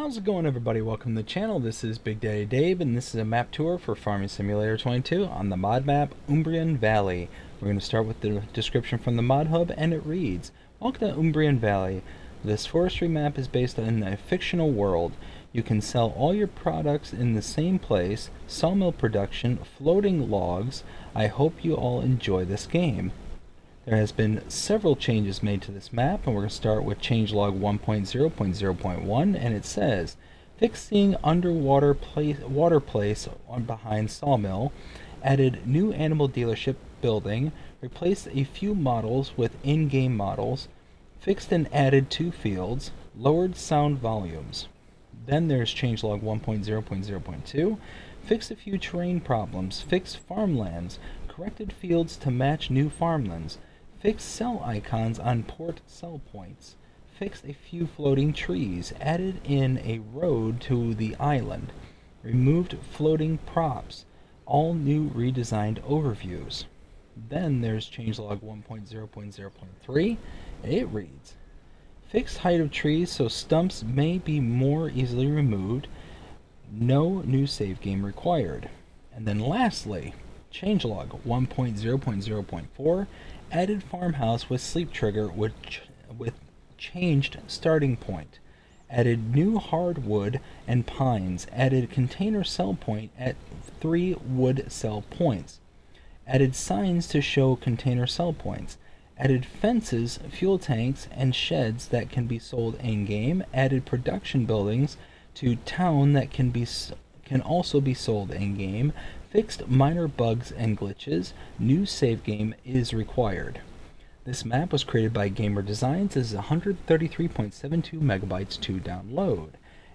How's it going, everybody? Welcome to the channel. This is Big Daddy Dave, and this is a map tour for Farming Simulator 22 on the mod map Umbreon Valley. We're going to start with the description from the mod hub, and it reads, "Welcome to Umbreon Valley. This forestry map is based on a fictional world. You can sell all your products in the same place, sawmill production, floating logs. I hope you all enjoy this game." There has been several changes made to this map, and we're going to start with changelog 1.0.0.1, and it says, fixing underwater water place behind sawmill, added new animal dealership building, replaced a few models with in-game models, fixed and added 2 fields, lowered sound volumes. Then there's changelog 1.0.0.2, fixed a few terrain problems, fixed farmlands, corrected fields to match new farmlands, fixed cell icons on port cell points, fixed a few floating trees, added in a road to the island, removed floating props, all new redesigned overviews. Then there's changelog 1.0.0.3, and it reads, fixed height of trees so stumps may be more easily removed, no new save game required. And then lastly, changelog 1.0.0.4, added farmhouse with sleep trigger with changed starting point, added new hardwood and pines, added container sell point at 3 wood sell points, added signs to show container sell points, added fences, fuel tanks, and sheds that can be sold in-game, added production buildings to town that can also be sold in-game, fixed minor bugs and glitches, new save game is required. This map was created by Gamer Designs as 133.72 megabytes to download.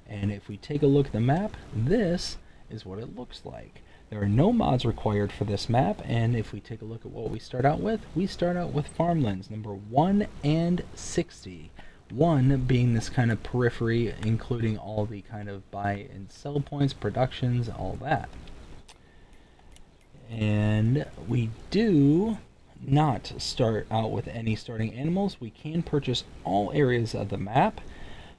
And if we take a look at the map, this is what it looks like. There are no mods required for this map, and if we take a look at what we start out with farmlands number 1 and 60. 1 being this kind of periphery, including all the kind of buy and sell points, productions, all that. And we do not start out with any starting animals. We can purchase all areas of the map.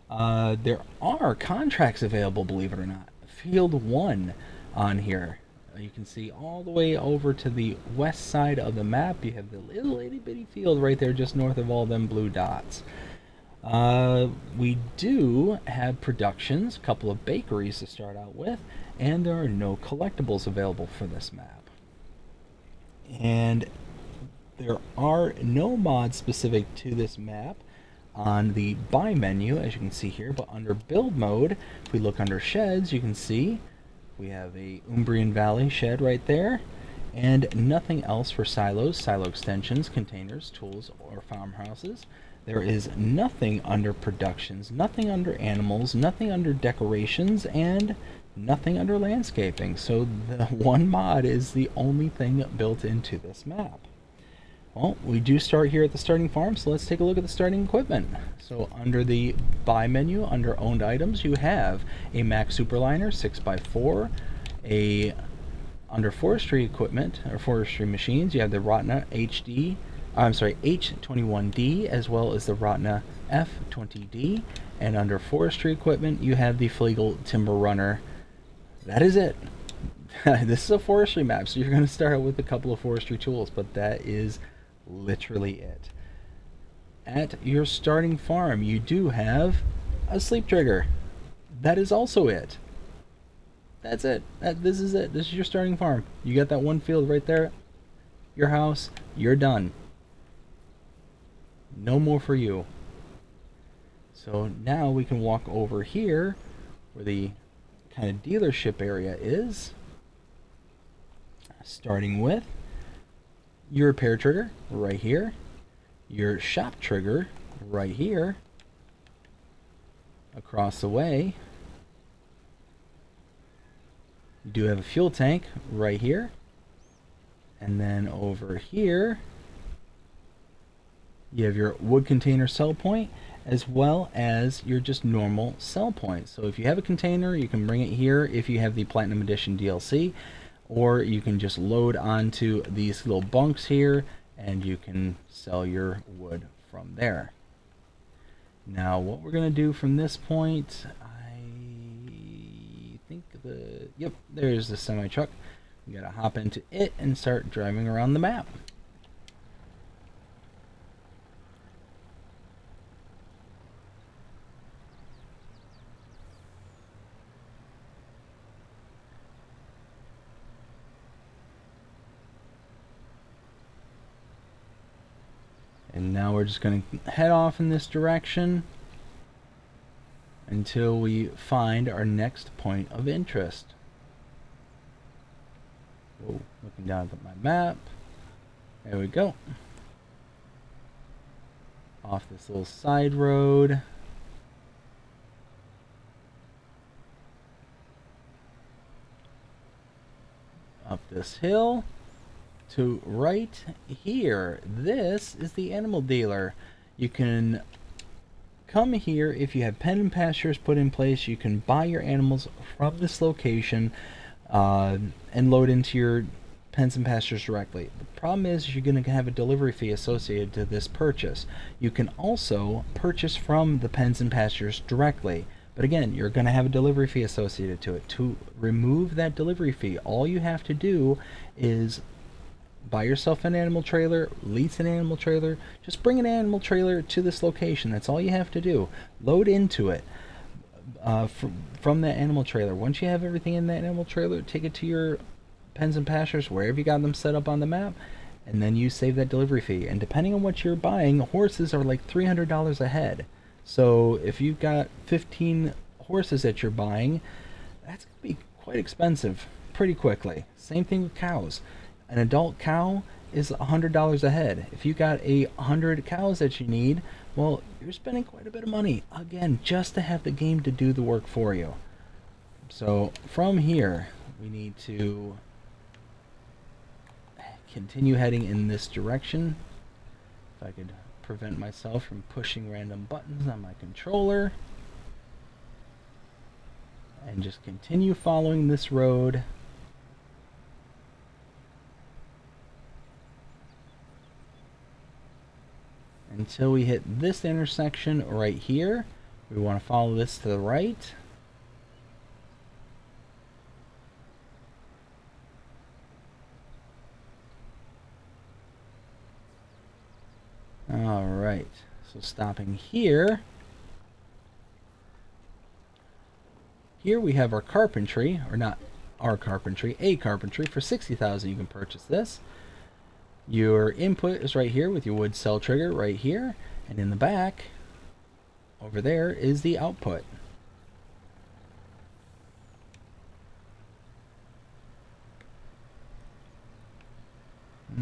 There are contracts available, believe it or not. Field 1 on here. You can see all the way over to the west side of the map. You have the little itty bitty field right there just north of all them blue dots. We do have productions, a couple of bakeries to start out with, and there are no collectibles available for this map. And there are no mods specific to this map on the buy menu, as you can see here, but under build mode, if we look under sheds, you can see we have a Umbreon Valley shed right there, and nothing else for silos, silo extensions, containers, tools, or farmhouses. There is nothing under productions, nothing under animals, nothing under decorations, and nothing under landscaping. So the one mod is the only thing built into this map. Well, we do start here at the starting farm, so let's take a look at the starting equipment. So under the buy menu, under owned items, you have a Max Superliner 6x4, under forestry equipment, or forestry machines, you have the Rotna H21D, as well as the Rotna F20D, and under forestry equipment, you have the Flegel Timber Runner. That is it. This is a forestry map, so you're going to start out with a couple of forestry tools, but that is literally it. At your starting farm, you do have a sleep trigger. That is also it. That's it. This is it. This is your starting farm. You got that one field right there, your house, you're done. No more for you. So now we can walk over here where the kind of dealership area is, starting with your repair trigger right here, your shop trigger right here, across the way you do have a fuel tank right here, and then over here you have your wood container sell point, as well as your just normal sell point. So if you have a container, you can bring it here if you have the Platinum Edition DLC, or you can just load onto these little bunks here and you can sell your wood from there. Now what we're going to do from this point, think yep, there's the semi truck. We gotta hop into it and start driving around the map. And now we're just going to head off in this direction until we find our next point of interest. Whoa, looking down at my map. There we go. Off this little side road. Up this hill. To right here, this is the animal dealer. You can come here if you have pen and pastures put in place. You can buy your animals from this location and load into your pens and pastures directly. The problem is you're going to have a delivery fee associated to this purchase. You can also purchase from the pens and pastures directly, but again, you're going to have a delivery fee associated to it. To remove that delivery fee, all you have to do is buy yourself an animal trailer, lease an animal trailer, just bring an animal trailer to this location. That's all you have to do. Load into it from that animal trailer. Once you have everything in that animal trailer, take it to your pens and pastures, wherever you got them set up on the map, and then you save that delivery fee. And depending on what you're buying, horses are like $300 a head. So if you've got 15 horses that you're buying, that's going to be quite expensive pretty quickly. Same thing with cows. An adult cow is $100 a head. If you got 100 cows that you need, well, you're spending quite a bit of money, again, just to have the game to do the work for you. So from here, we need to continue heading in this direction. If I could prevent myself from pushing random buttons on my controller. And just continue following this road. Until we hit this intersection right here. We want to follow this to the right. Alright, so stopping here. Here we have our carpentry, or not our carpentry, a carpentry for 60,000. You can purchase this. Your input is right here with your wood cell trigger right here, and in the back over there is the output.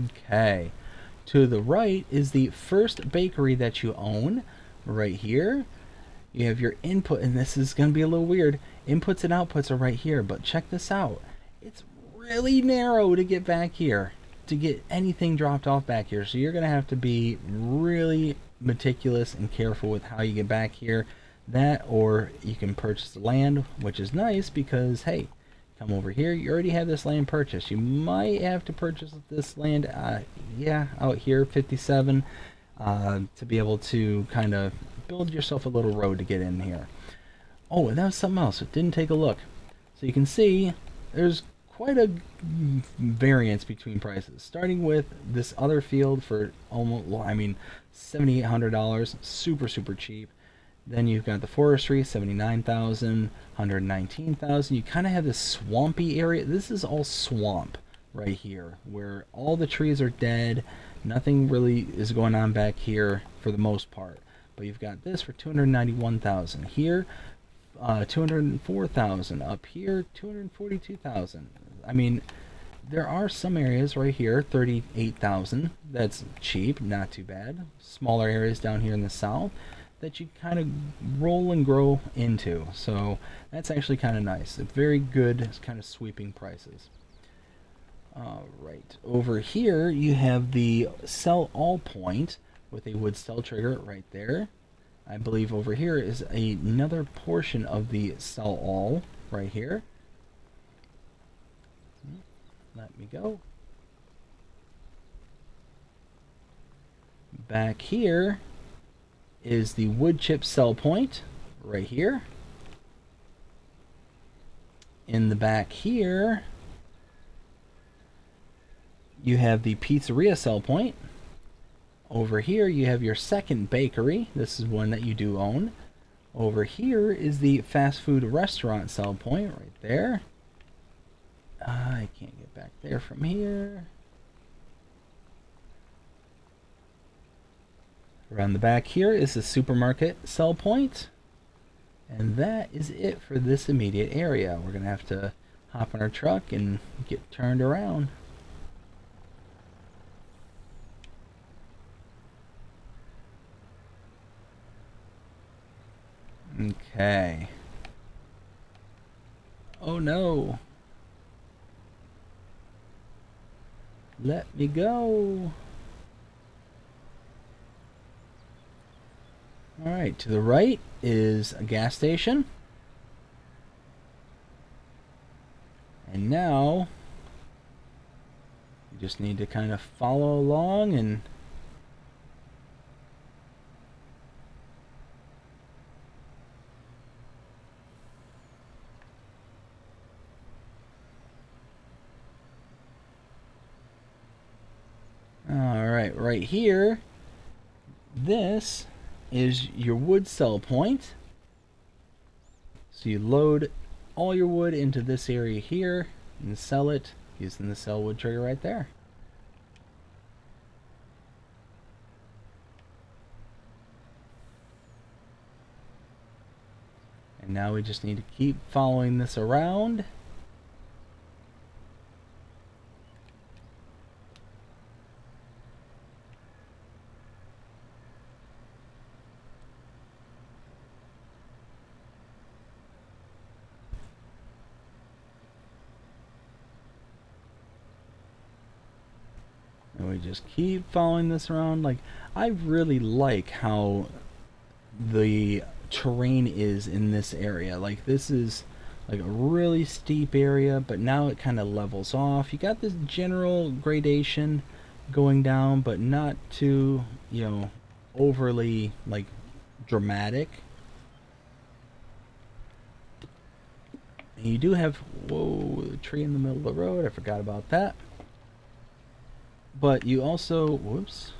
Okay, to the right is the first bakery that you own right here. You have your input, and this is going to be a little weird. Inputs and outputs are right here, but check this out. It's really narrow to get back here, to get anything dropped off back here. So you're going to have to be really meticulous and careful with how you get back here. That, or you can purchase the land, which is nice because, hey, come over here. You already have this land purchased. You might have to purchase this land, out here, 57, to be able to kind of build yourself a little road to get in here. Oh, and that was something else. It didn't take a look. So you can see there's quite a variance between prices. Starting with this other field for almost, well, I mean, $7,800, super cheap. Then you've got the forestry, 79,000, 119,000. You kind of have this swampy area. This is all swamp right here, where all the trees are dead. Nothing really is going on back here for the most part. But you've got this for 291,000 here, 204,000 up here, 242,000. I mean, there are some areas right here, 38,000. That's cheap, not too bad. Smaller areas down here in the south that you kind of roll and grow into. So that's actually kind of nice. A very good kind of sweeping prices. Right over here you have the sell all point with a wood cell trigger right there. I believe over here is another portion of the sell all right here. Let me go. Back here is the wood chip sell point right here. In the back here, you have the pizzeria sell point. Over here, you have your second bakery. This is one that you do own. Over here is the fast food restaurant sell point right there. I can't get back there from here. Around the back here is the supermarket sell point. And that is it for this immediate area. We're going to have to hop in our truck and get turned around. Okay. Oh no. Let me go. Alright, to the right is a gas station. And now you just need to kind of follow along and alright, right here, this is your wood sell point. So you load all your wood into this area here and sell it using the sell wood trigger right there. And now we just need to keep following this around. And we just keep following this around. Like, I really like how the terrain is in this area. Like, this is like a really steep area, but now it kind of levels off. You got this general gradation going down, but not too, you know, overly like dramatic. And you do have, whoa, a tree in the middle of the road. I forgot about that. But you also, whoops.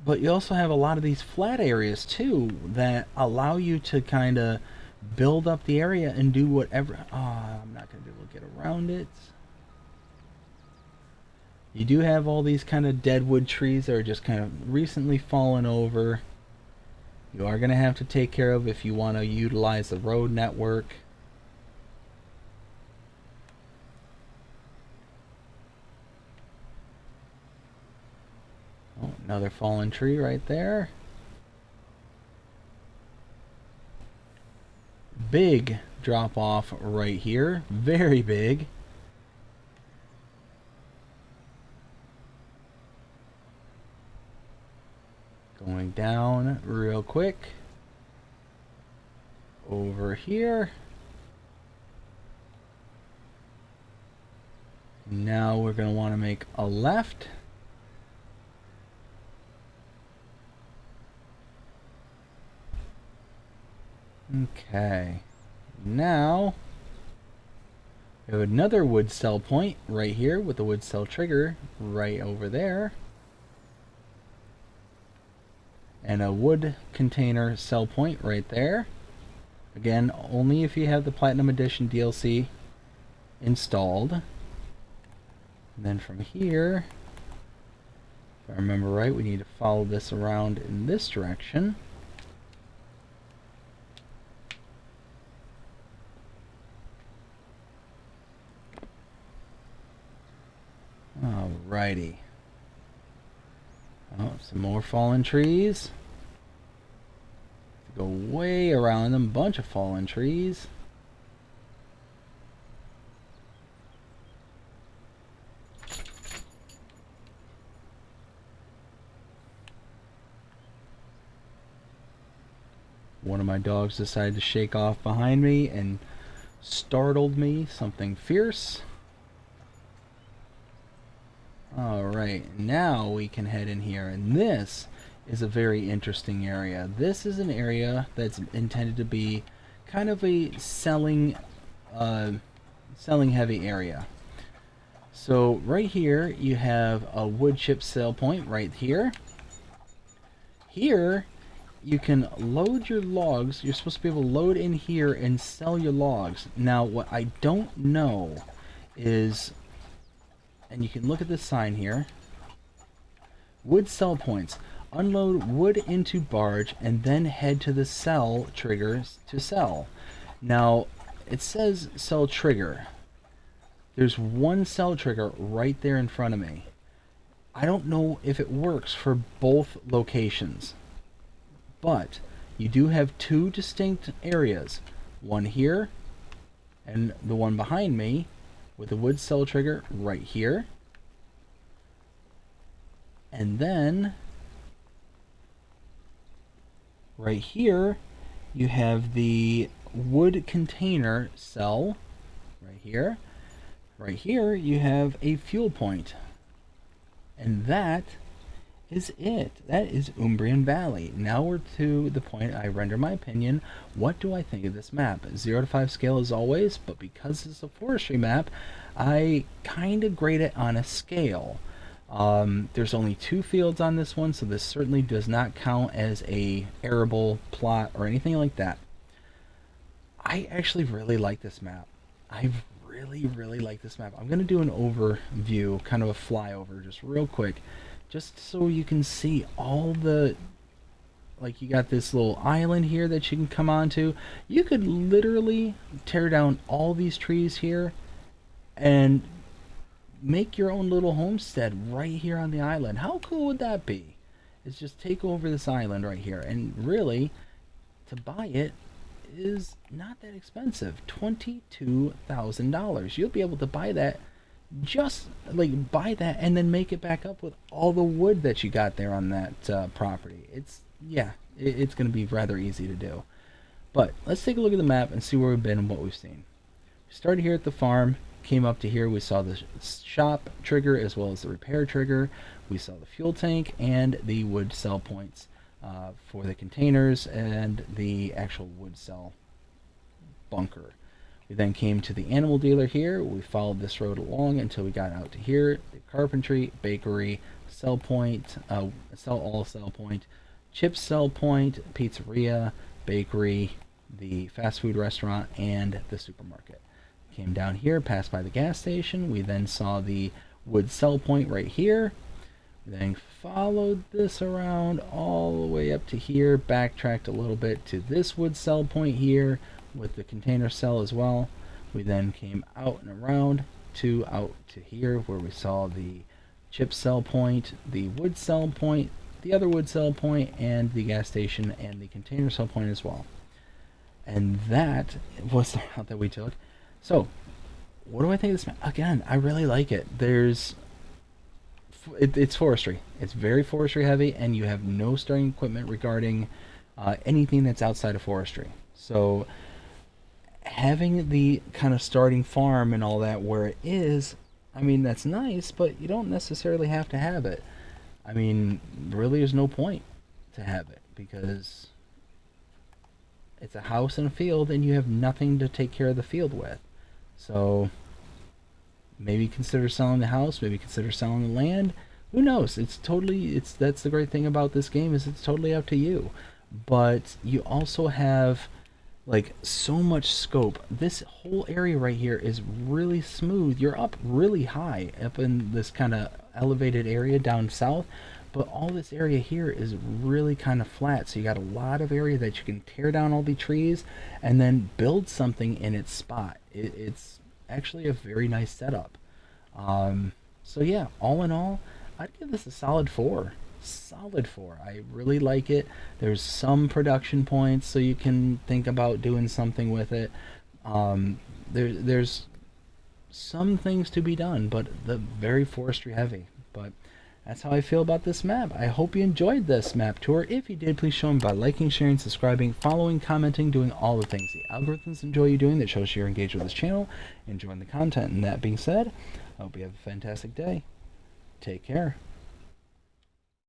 But you also have a lot of these flat areas too that allow you to kind of build up the area and do whatever. Oh, I'm not going to be able to get around it. You do have all these kind of deadwood trees that are just kind of recently fallen over. You are going to have to take care of if you want to utilize the road network. Oh, another fallen tree right there. Big drop off right here. Very big. Going down real quick. Over here. Now we're going to want to make a left. Okay, now we have another wood cell point right here with the wood cell trigger right over there, and a wood container cell point right there. Again, only if you have the Platinum Edition DLC installed. And then from here, if I remember right, we need to follow this around in this direction. Alrighty. Oh, some more fallen trees. Go way around them. Bunch of fallen trees. One of my dogs decided to shake off behind me and startled me. Something fierce. Alright, now we can head in here, and this is a very interesting area. This is an area that's intended to be kind of a selling heavy area. So right here you have a wood chip sale point right here. Here you can load your logs. You're supposed to be able to load in here and sell your logs. Now what I don't know is, and you can look at this sign here, wood sell points. Unload wood into barge and then head to the sell triggers to sell. Now it says sell trigger. There's one sell trigger right there in front of me. I don't know if it works for both locations, but you do have two distinct areas. One here and the one behind me with the wood sell trigger right here. And then right here you have the wood container sell right here. Right here you have a fuel point. And that is it. That is Umbreon Valley. Now we're to the point I render my opinion. What do I think of this map? 0 to 5 scale as always, but because it's a forestry map, I kind of grade it on a scale. There's only 2 fields on this one, so this certainly does not count as a arable plot or anything like that. I actually really like this map. I really like this map. I'm going to do an overview, kind of a flyover, just real quick, just so you can see all the, like, you got this little island here that you can come onto. You could literally tear down all these trees here and make your own little homestead right here on the island. How cool would that be? It's just take over this island right here, and really, to buy it is not that expensive. $22,000. You'll be able to buy that, just like buy that and then make it back up with all the wood that you got there on that property. It's going to be rather easy to do. But let's take a look at the map and see where we've been and what we've seen. We started here at the farm, came up to here, we saw the shop trigger as well as the repair trigger. We saw the fuel tank and the wood sell points for the containers and the actual wood cell bunker. We then came to the animal dealer here. We followed this road along until we got out to here. The carpentry, bakery, sell point, sell point, chip sell point, pizzeria, bakery, the fast food restaurant, and the supermarket. Came down here, passed by the gas station. We then saw the wood sell point right here. Then followed this around all the way up to here, backtracked a little bit to this wood sell point here with the container cell as well. We then came out and around to out to here where we saw the chip sell point, the wood sell point, the other wood sell point, and the gas station and the container cell point as well. And that was the route that we took. So, what do I think of this map? Again, I really like it. It's forestry. It's very forestry heavy, and you have no starting equipment regarding anything that's outside of forestry. So having the kind of starting farm and all that where it is, I mean, that's nice, but you don't necessarily have to have it. I mean, really there's no point to have it because it's a house and a field and you have nothing to take care of the field with. So maybe consider selling the house, maybe consider selling the land. Who knows? That's the great thing about this game is it's totally up to you. But you also have like so much scope. This whole area right here is really smooth. You're up really high up in this kind of elevated area down south, but all this area here is really kind of flat. So you got a lot of area that you can tear down all the trees and then build something in its spot. It's actually a very nice setup. So yeah, all in all, I'd give this a solid 4. Solid 4. I really like it. There's some production points, so you can think about doing something with it. There's some things to be done, but the very forestry heavy. But that's how I feel about this map. I hope you enjoyed this map tour. If you did, please show them by liking, sharing, subscribing, following, commenting, doing all the things the algorithms enjoy you doing that shows you're engaged with this channel, enjoying the content. And that being said, I hope you have a fantastic day. Take care.